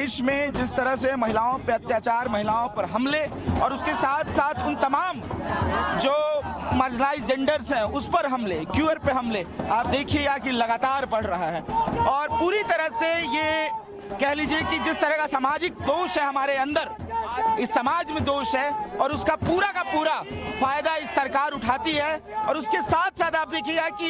देश में जिस तरह से महिलाओं पर अत्याचार, महिलाओं पर हमले और उसके साथ साथ उन तमाम जो मार्जिनलाइज जेंडर्स हैं उस पर हमले, क्यूअर पे हमले आप देखिएगा कि लगातार बढ़ रहा है। और पूरी तरह से ये कह लीजिए कि जिस तरह का सामाजिक दोष है हमारे अंदर, इस समाज में दोष है और उसका पूरा का पूरा फायदा इस सरकार उठाती है। और उसके साथ साथ आप देखिएगा कि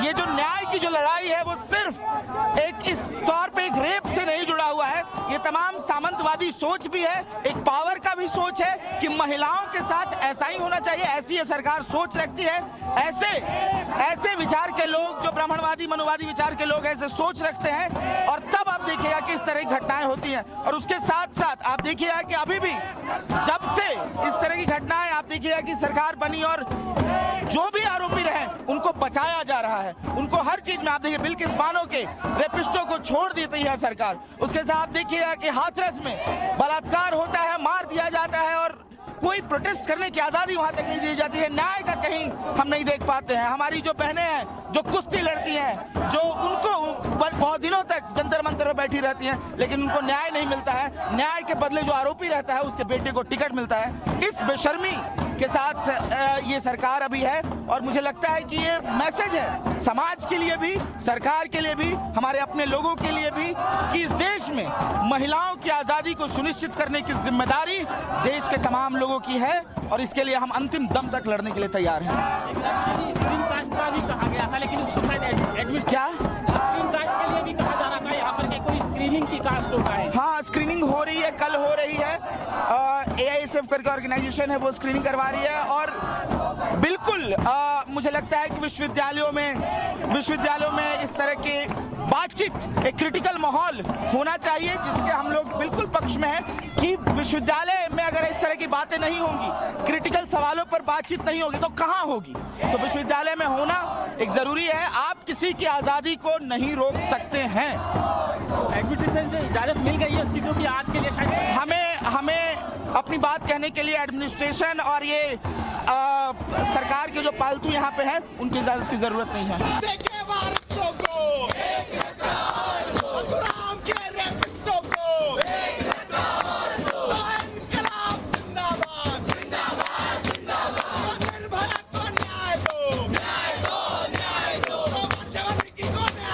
ये जो न्याय की जो लड़ाई है वो सिर्फ एक इस तौर पे एक रेप से नहीं जुड़ा हुआ है, ये तमाम सामंतवादी सोच भी है, एक पावर का भी सोच है कि महिलाओं के साथ ऐसा ही होना चाहिए, ऐसी ये सरकार सोच रखती है। ऐसे विचार के लोग, जो ब्राह्मणवादी मनुवादी विचार के लोग ऐसे सोच रखते हैं और तब आप देखिएगा कि इस तरह की घटनाएं होती हैं। और उसके साथ साथ आप देखिएगा कि अभी भी जब से इस तरह की घटनाएं आप देखिएगा कि सरकार बनी और जो भी आरोपी रहे उनको बचाया जा रहा है, उनको हर चीज में आप देखिए बिल्किस बानो के रेपिस्टों को छोड़ देती है सरकार। उसके साथ आप देखिएगा कि हाथरस में बलात्कार होता है, मार दिया जाता है और कोई प्रोटेस्ट करने की आजादी वहां तक नहीं दी जाती है। न्याय का कहीं हम नहीं देख पाते हैं। हमारी जो बहनें हैं जो कुश्ती लड़ती हैं, जो उनको बहुत दिनों तक जंतर मंतर पर बैठी रहती हैं, लेकिन उनको न्याय नहीं मिलता है। न्याय के बदले जो आरोपी रहता है उसके बेटे को टिकट मिलता है। इस बेशर्मी के साथ ये सरकार अभी है और मुझे लगता है कि ये मैसेज है समाज के लिए भी, सरकार के लिए भी, हमारे अपने लोगों के लिए भी कि इस देश में महिलाओं की आज़ादी को सुनिश्चित करने की जिम्मेदारी देश के तमाम लोगों की है और इसके लिए हम अंतिम दम तक लड़ने के लिए तैयार हैं। स्क्रीन कास्ट का भी कहा गया था, लेकिन उसको शायद एडमिट क्या स्क्रीन कास्ट के लिए भी कहा जा रहा था यहाँ पर कि कोई स्क्रीनिंग की कास्ट होगा है। हाँ, स्क्रीनिंग हो रही है, कल हो रही है। AISF करके ऑर्गेनाइजेशन है वो स्क्रीनिंग करवा रही है और बिल्कुल मुझे लगता है कि विश्वविद्यालयों में इस तरह के बातचीत, एक क्रिटिकल माहौल होना चाहिए जिसके हम लोग बिल्कुल पक्ष में हैं कि विश्वविद्यालय में अगर इस तरह की बातें नहीं होंगी, क्रिटिकल सवालों पर बातचीत नहीं होगी तो कहाँ होगी। तो विश्वविद्यालय में होना एक जरूरी है। आप किसी की आज़ादी को नहीं रोक सकते हैं। एडमिनिस्ट्रेशन से इजाजत मिल गई है उसकी, क्योंकि आज के लिए शायद हमें अपनी बात कहने के लिए एडमिनिस्ट्रेशन और ये सरकार के जो पालतू यहाँ पे हैं उनकी इजाजत की जरूरत नहीं है।